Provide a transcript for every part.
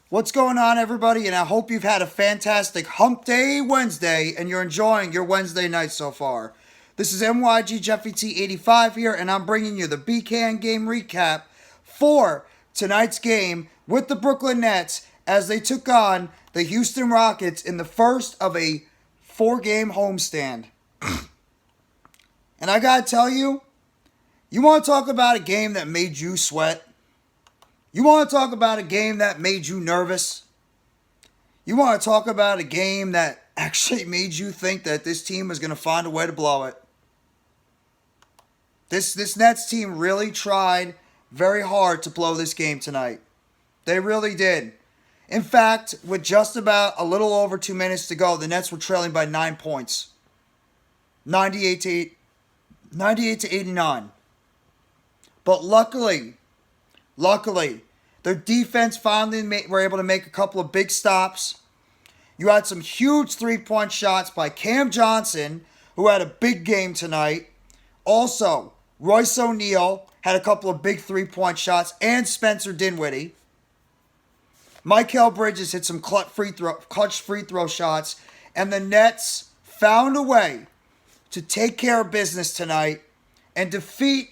What's going on, everybody? And I hope you've had a fantastic Hump Day Wednesday and you're enjoying your Wednesday night so far. This is MYG Jeffy T85 here, and I'm bringing you the BKN Game Recap for tonight's game with the Brooklyn Nets as they took on the Houston Rockets in the first of a 4-game homestand. And I gotta tell you, you want to talk about a game that made you sweat? You want to talk about a game that made you nervous? You want to talk about a game that actually made you think that this team was going to find a way to blow it? This Nets team really tried very hard to blow this game tonight. They really did. In fact, with just about a little over 2 minutes to go, the Nets were trailing by 9 points. 98 to 89. But luckily, their defense finally were able to make a couple of big stops. You had some huge three-point shots by Cam Johnson, who had a big game tonight. Also, Royce O'Neal had a couple of big three-point shots, and Spencer Dinwiddie. Mikal Bridges hit some clutch free throw shots, and the Nets found a way to take care of business tonight and defeat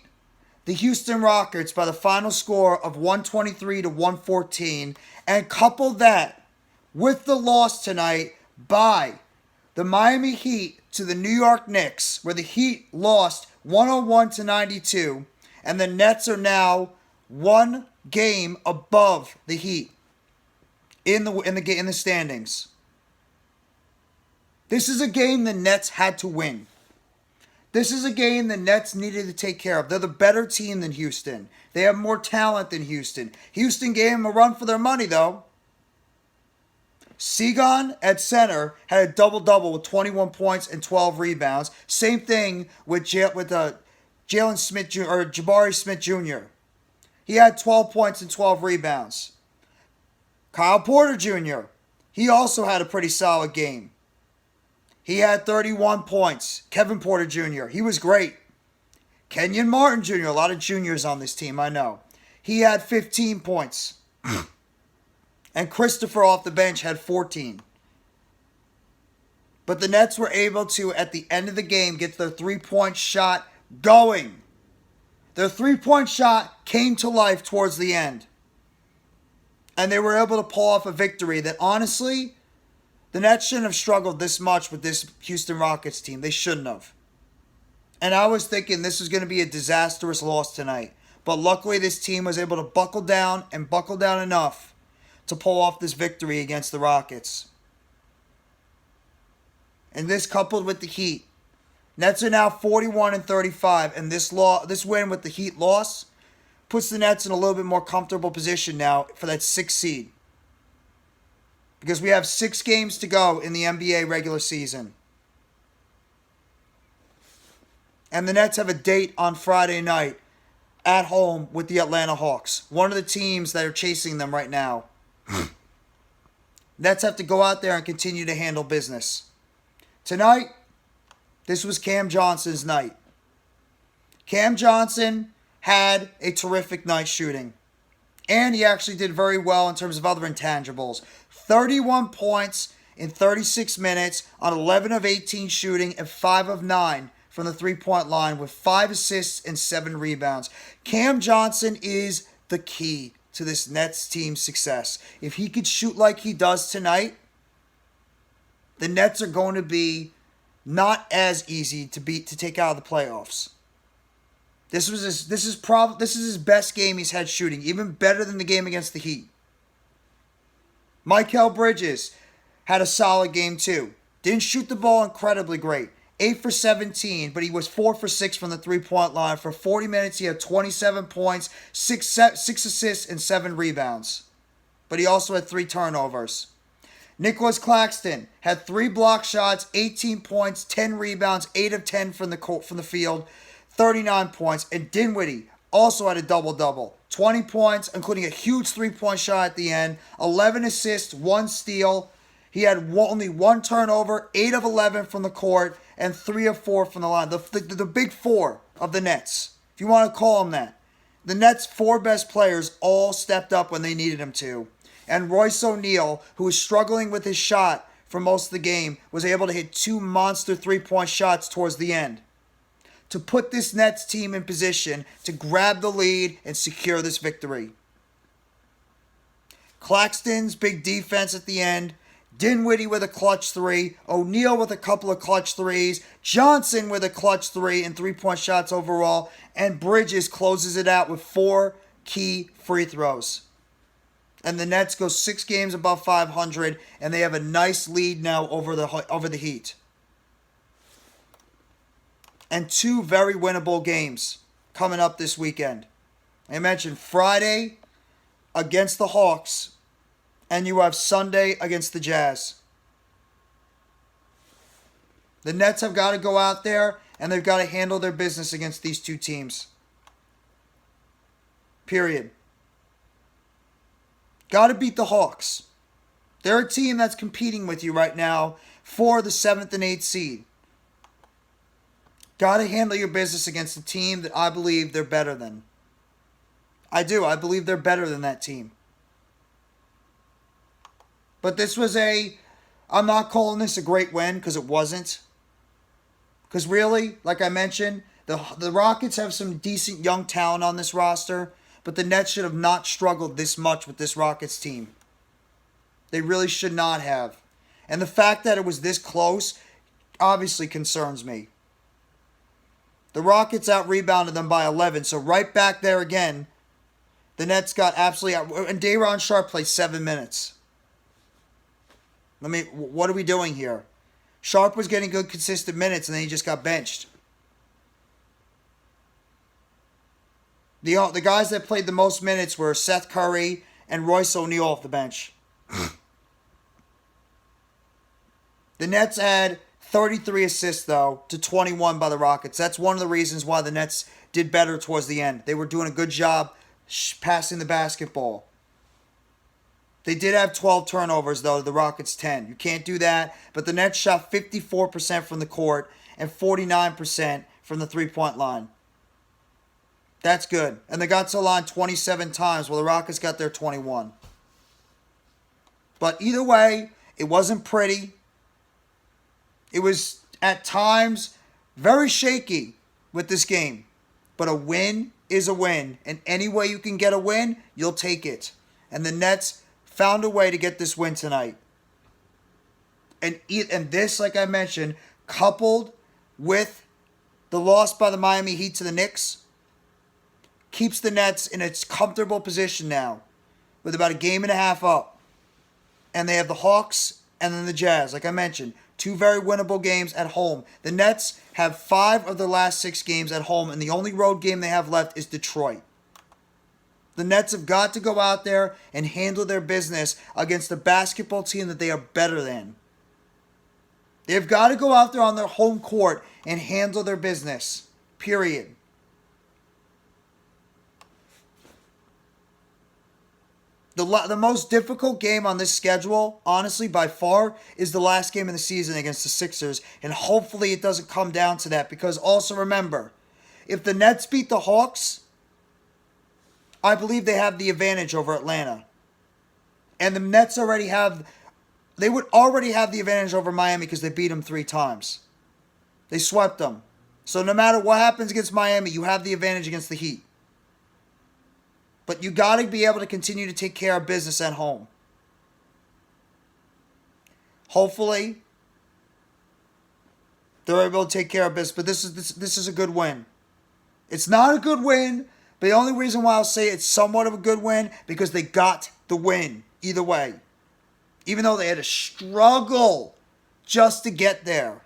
the Houston Rockets by the final score of 123 to 114, and couple that with the loss tonight by the Miami Heat to the New York Knicks, where the Heat lost 101 to 92, and the Nets are now one game above the Heat in the standings. This is a game the Nets had to win. This is a game the Nets needed to take care of. They're the better team than Houston. They have more talent than Houston. Houston gave them a run for their money, though. Segon at center had a double-double with 21 points and 12 rebounds. Same thing with Jalen Smith Jr. or Jabari Smith Jr. He had 12 points and 12 rebounds. Kyle Porter Jr. He also had a pretty solid game. He had 31 points. Kevin Porter Jr., he was great. Kenyon Martin Jr., a lot of juniors on this team, I know. He had 15 points. And Christopher off the bench had 14. But the Nets were able to, at the end of the game, get their three-point shot going. Their three-point shot came to life towards the end. And they were able to pull off a victory that, honestly, the Nets shouldn't have struggled this much with this Houston Rockets team. They shouldn't have. And I was thinking this was going to be a disastrous loss tonight. But luckily this team was able to buckle down enough to pull off this victory against the Rockets. And this coupled with the Heat. Nets are now 41 and 35. And this win with the Heat loss puts the Nets in a little bit more comfortable position now for that 6th seed. Because we have 6 games to go in the NBA regular season. And the Nets have a date on Friday night at home with the Atlanta Hawks. One of the teams that are chasing them right now. Nets have to go out there and continue to handle business. Tonight, this was Cam Johnson's night. Cam Johnson had a terrific night shooting. And he actually did very well in terms of other intangibles. 31 points in 36 minutes on 11 of 18 shooting and 5 of 9 from the three-point line with 5 assists and 7 rebounds. Cam Johnson is the key to this Nets team's success. If he could shoot like he does tonight, the Nets are going to be not as easy to take out of the playoffs. This is his best game he's had shooting, even better than the game against the Heat. Mikal Bridges had a solid game too. Didn't shoot the ball incredibly great. 8 for 17, but he was 4 for 6 from the three-point line. For 40 minutes, he had 27 points, 6 assists, and 7 rebounds. But he also had 3 turnovers. Nicolas Claxton had 3 block shots, 18 points, 10 rebounds, 8 of 10 from the field, 39 points. And Dinwiddie also had a double-double. 20 points, including a huge three-point shot at the end, 11 assists, 1 steal. He had only 1 turnover, 8 of 11 from the court, and 3 of 4 from the line. The big 4 of the Nets, if you want to call them that. The Nets' 4 best players all stepped up when they needed them to. And Royce O'Neal, who was struggling with his shot for most of the game, was able to hit 2 monster three-point shots towards the end to put this Nets team in position to grab the lead and secure this victory. Claxton's big defense at the end, Dinwiddie with a clutch three, O'Neal with a couple of clutch threes, Johnson with a clutch three and three-point shots overall, and Bridges closes it out with 4 key free throws. And the Nets go 6 games above 500, and they have a nice lead now over the Heat. And 2 very winnable games coming up this weekend. I mentioned Friday against the Hawks, and you have Sunday against the Jazz. The Nets have got to go out there, and they've got to handle their business against these 2 teams. Period. Got to beat the Hawks. They're a team that's competing with you right now for the 7th and 8th seed. Got to handle your business against a team that I believe they're better than. I do. I believe they're better than that team. But this was I'm not calling this a great win because it wasn't. Because really, like I mentioned, the Rockets have some decent young talent on this roster, but the Nets should have not struggled this much with this Rockets team. They really should not have. And the fact that it was this close obviously concerns me. The Rockets out-rebounded them by 11, so right back there again, the Nets got absolutely out. And Day'Ron Sharpe played 7 minutes. What are we doing here? Sharpe was getting good, consistent minutes, and then he just got benched. The guys that played the most minutes were Seth Curry and Royce O'Neal off the bench. The Nets had 33 assists, though, to 21 by the Rockets. That's one of the reasons why the Nets did better towards the end. They were doing a good job passing the basketball. They did have 12 turnovers, though, to the Rockets' 10. You can't do that. But the Nets shot 54% from the court and 49% from the three-point line. That's good. And they got to the line 27 times, while the Rockets got there 21. But either way, it wasn't pretty. It was, at times, very shaky with this game. But a win is a win. And any way you can get a win, you'll take it. And the Nets found a way to get this win tonight. And this, like I mentioned, coupled with the loss by the Miami Heat to the Knicks, keeps the Nets in its comfortable position now with about a game and a half up. And they have the Hawks and then the Jazz. Like I mentioned, 2 very winnable games at home. The Nets have 5 of their last 6 games at home, and the only road game they have left is Detroit. The Nets have got to go out there and handle their business against a basketball team that they are better than. They've got to go out there on their home court and handle their business. Period. The most difficult game on this schedule, honestly, by far, is the last game of the season against the Sixers. And hopefully it doesn't come down to that. Because also remember, if the Nets beat the Hawks, I believe they have the advantage over Atlanta. And the Nets would already have the advantage over Miami because they beat them 3 times. They swept them. So no matter what happens against Miami, you have the advantage against the Heat. But you got to be able to continue to take care of business at home. Hopefully, they're able to take care of business. But this is a good win. It's not a good win, but the only reason why I'll say it's somewhat of a good win because they got the win either way. Even though they had to struggle just to get there.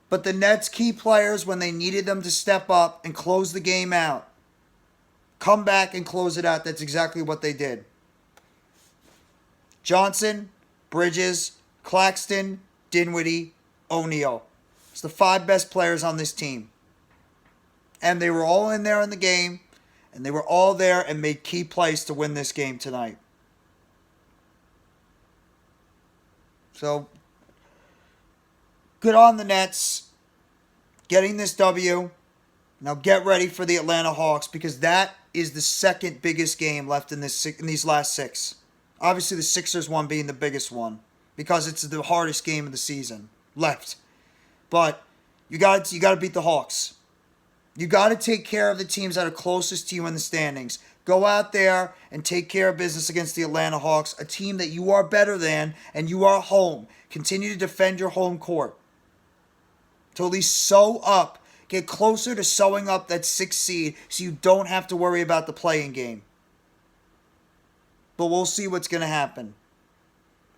But the Nets' key players, when they needed them to step up and close the game out, come back and close it out. That's exactly what they did. Johnson, Bridges, Claxton, Dinwiddie, O'Neal. It's the 5 best players on this team. And they were all in there in the game. And they were all there and made key plays to win this game tonight. So, good on the Nets getting this W. Now get ready for the Atlanta Hawks because that is the second biggest game left in these last 6. Obviously, the Sixers one being the biggest one because it's the hardest game of the season left. But you got to beat the Hawks. You got to take care of the teams that are closest to you in the standings. Go out there and take care of business against the Atlanta Hawks, a team that you are better than, and you are home. Continue to defend your home court. To at least sew up, get closer to sewing up that 6th seed so you don't have to worry about the play-in game. But we'll see what's going to happen.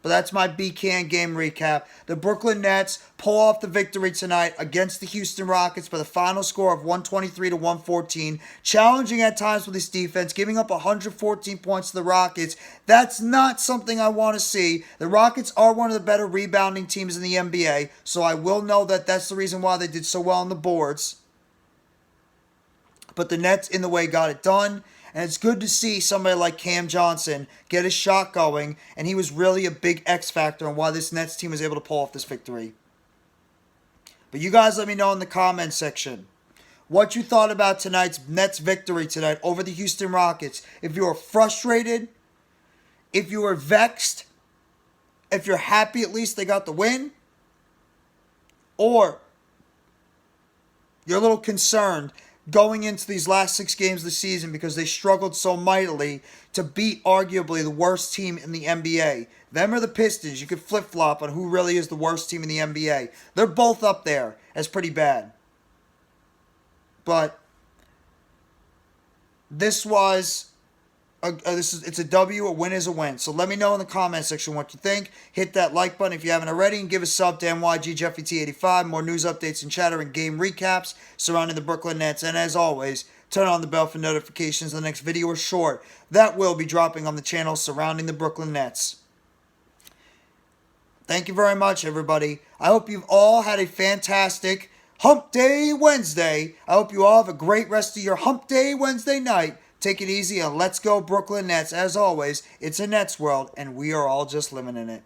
But that's my BKN game recap. The Brooklyn Nets pull off the victory tonight against the Houston Rockets by the final score of 123 to 114. Challenging at times with this defense, giving up 114 points to the Rockets. That's not something I want to see. The Rockets are one of the better rebounding teams in the NBA, so I will know that that's the reason why they did so well on the boards. But the Nets, in the way, got it done. And it's good to see somebody like Cam Johnson get his shot going. And he was really a big X factor in why this Nets team was able to pull off this victory. But you guys let me know in the comments section what you thought about tonight's Nets victory tonight over the Houston Rockets. If you were frustrated, if you were vexed, if you're happy at least they got the win, or you're a little concerned going into these last 6 games of the season because they struggled so mightily to beat arguably the worst team in the NBA. Them or the Pistons. You could flip-flop on who really is the worst team in the NBA. They're both up there as pretty bad. But this was it's a W. A win is a win. So let me know in the comment section what you think. Hit that like button if you haven't already, and give a sub to NYGJeffyT85. More news updates and chatter and game recaps surrounding the Brooklyn Nets. And as always, turn on the bell for notifications of the next video or short that will be dropping on the channel surrounding the Brooklyn Nets. Thank you very much, everybody. I hope you've all had a fantastic Hump Day Wednesday. I hope you all have a great rest of your Hump Day Wednesday night. Take it easy and let's go Brooklyn Nets. As always, it's a Nets world, and we are all just living in it.